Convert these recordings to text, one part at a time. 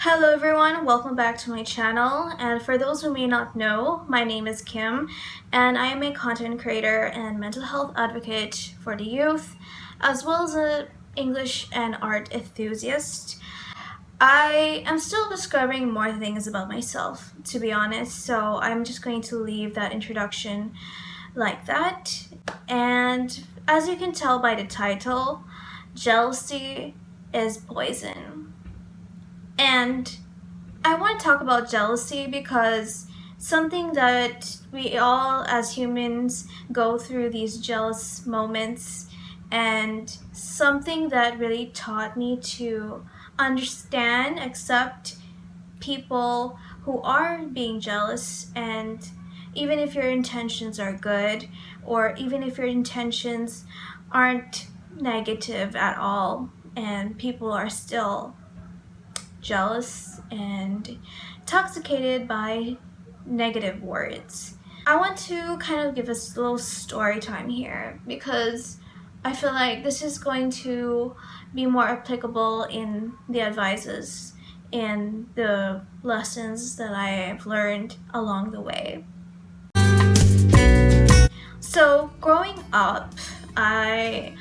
Hello everyone, welcome back to my channel, and for those who may not know, my name is Kim and I am a content creator and mental health advocate for the youth as well as an English and art enthusiast. I am still discovering more things about myself, to be honest, so I'm just going to leave that introduction like that. And as you can tell by the title, jealousy is poison. And I want to talk about jealousy because something that we all as humans go through these jealous moments, and something that really taught me to understand, accept people who are being jealous, and even if your intentions are good or even if your intentions aren't negative at all and people are still jealous and intoxicated by negative words. I want to kind of give us a little story time here because I feel like this is going to be more applicable in the advices and the lessons that I have learned along the way. So growing up, I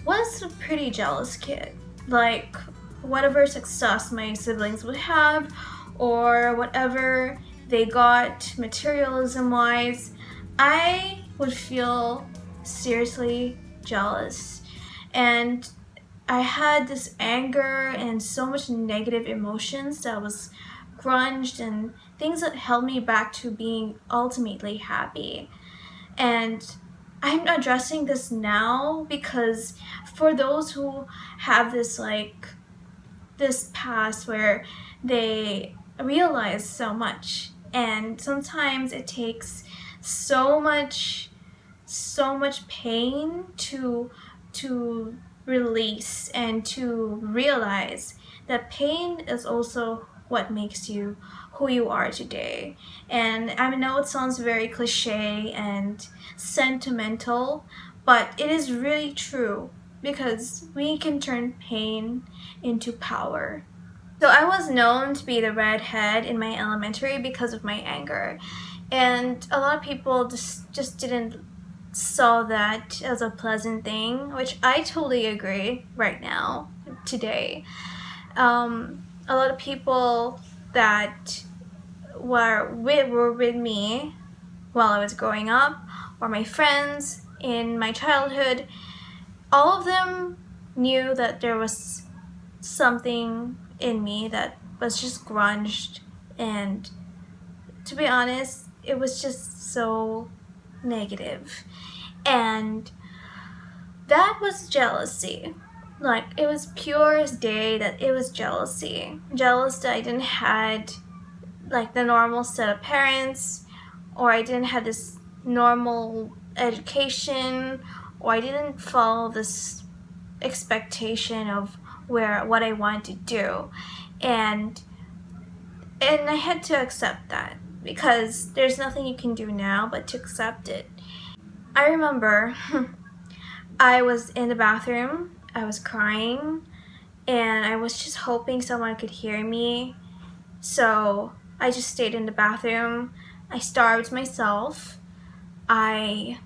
was a pretty jealous kid. Like, whatever success my siblings would have or whatever they got materialism wise, I would feel seriously jealous. And I had this anger and so much negative emotions that was grunged and things that held me back to being ultimately happy. And I'm addressing this now because for those who have this past where they realize so much, and sometimes it takes so much pain to release and to realize that pain is also what makes you who you are today. And I know it sounds very cliche and sentimental, but it is really true because we can turn pain into power. So I was known to be the redhead in my elementary because of my anger, and a lot of people just didn't saw that as a pleasant thing, which I totally agree right now today. A lot of people that were with me while I was growing up, or my friends in my childhood, all of them knew that there was something in me that was just grunged, and to be honest, it was just so negative. And that was jealousy. Like, it was pure as day that it was jealousy. Jealous that I didn't had like the normal set of parents, or I didn't have this normal education, or I didn't follow this expectation of what I wanted to do. And I had to accept that because there's nothing you can do now but to accept it. I remember I was in the bathroom, I was crying, and I was just hoping someone could hear me. So I just stayed in the bathroom. I starved myself. I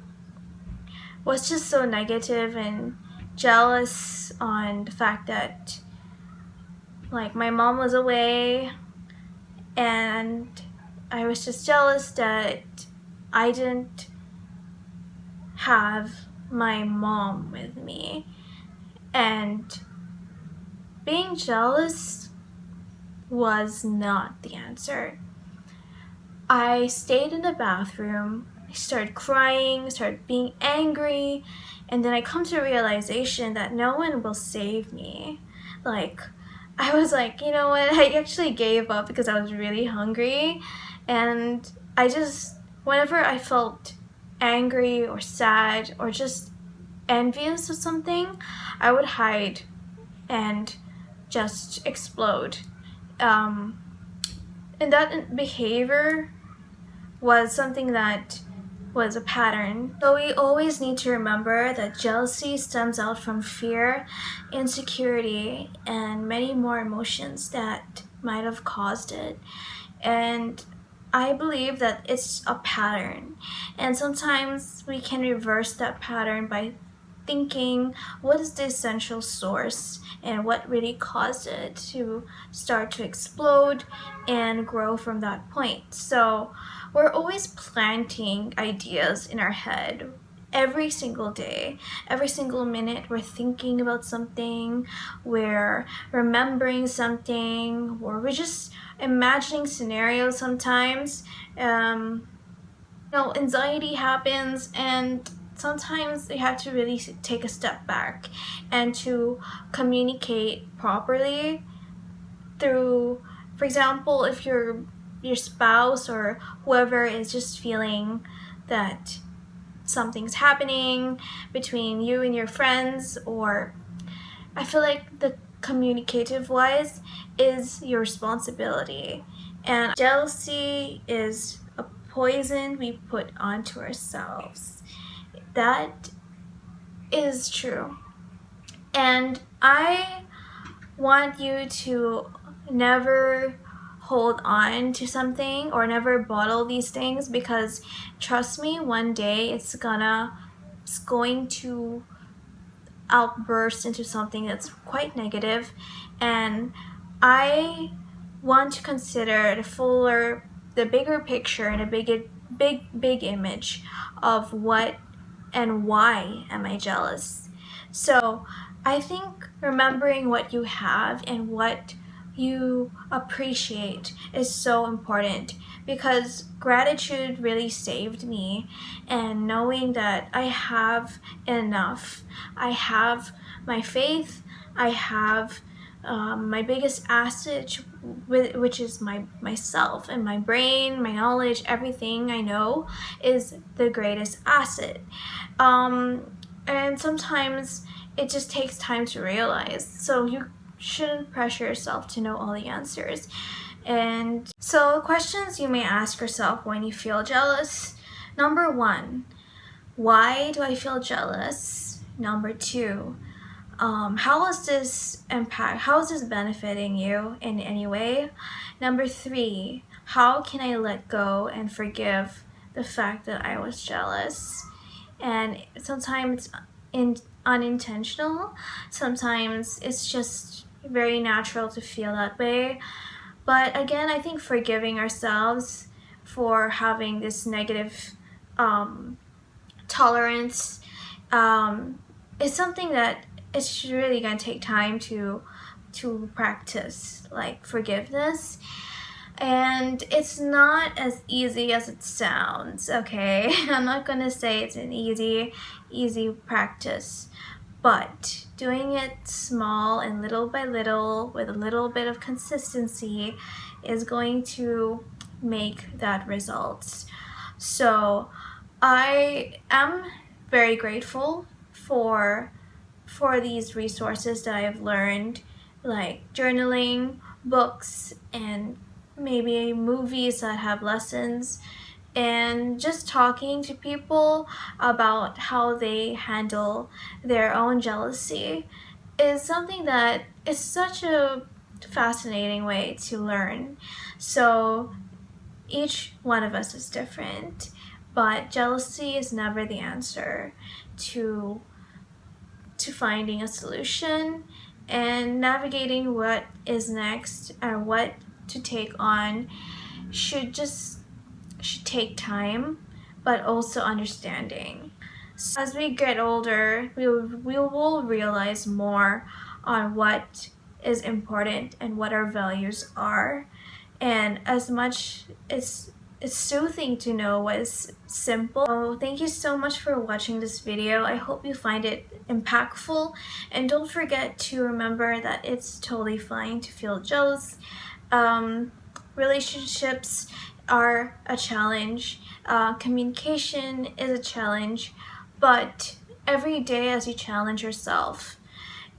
was just so negative and jealous on the fact that like my mom was away, and I was just jealous that I didn't have my mom with me. And being jealous was not the answer. I stayed in the bathroom, I started crying, started being angry, and then I come to the realization that no one will save me. Like, I was like, you know what, I actually gave up because I was really hungry, and whenever I felt angry or sad or just envious of something, I would hide and just explode. And that behavior was something that was a pattern. So we always need to remember that jealousy stems out from fear, insecurity, and many more emotions that might have caused it. And I believe that it's a pattern, and sometimes we can reverse that pattern by thinking what is the essential source and what really caused it to start to explode and grow from that point. So we're always planting ideas in our head every single day, every single minute. We're thinking about something, we're remembering something, or we're just imagining scenarios sometimes. Anxiety happens, and sometimes you have to really take a step back and to communicate properly through, for example, if your spouse or whoever is just feeling that something's happening between you and your friends, or I feel like the communicative wise is your responsibility. And jealousy is a poison we put onto ourselves. That is true. And I want you to never hold on to something or never bottle these things, because trust me, one day it's going to outburst into something that's quite negative. And I want to consider the bigger picture and a big image of what and why am I jealous. So I think remembering what you have and what you appreciate is so important, because gratitude really saved me, and knowing that I have enough. I have my faith, I have my biggest asset, which is myself and my brain, my knowledge, everything I know is the greatest asset. And sometimes it just takes time to realize. So you shouldn't pressure yourself to know all the answers. And so, questions you may ask yourself when you feel jealous. Number 1, why do I feel jealous? Number 2, how is this benefiting you in any way? Number 3, how can I let go and forgive the fact that I was jealous? And sometimes it's unintentional, sometimes it's just very natural to feel that way. But again, I think forgiving ourselves for having this negative tolerance is something that it's really gonna take time to practice, like forgiveness. And it's not as easy as it sounds, okay? I'm not gonna say it's an easy practice, but doing it small and little by little with a little bit of consistency is going to make that results. So I am very grateful for these resources that I've learned, like journaling, books, and maybe movies that have lessons, and just talking to people about how they handle their own jealousy is something that is such a fascinating way to learn. So each one of us is different, but jealousy is never the answer to finding a solution and navigating what is next or what to take on. Should take time, but also understanding. So as we get older, we will realize more on what is important and what our values are. And as much as it's soothing to know what is simple. So thank you so much for watching this video. I hope you find it impactful, and don't forget to remember that it's totally fine to feel jealous. Relationships are a challenge. Communication is a challenge, but every day as you challenge yourself,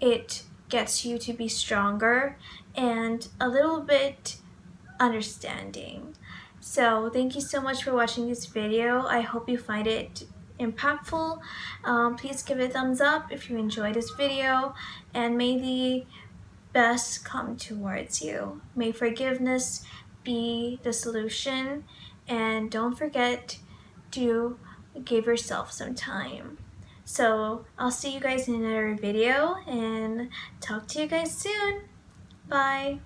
it gets you to be stronger and a little bit understanding. So thank you so much for watching this video. I hope you find it impactful. Please give it a thumbs up if you enjoyed this video, and may the best come towards you. May forgiveness be the solution, and don't forget to give yourself some time. So I'll see you guys in another video and talk to you guys soon. Bye.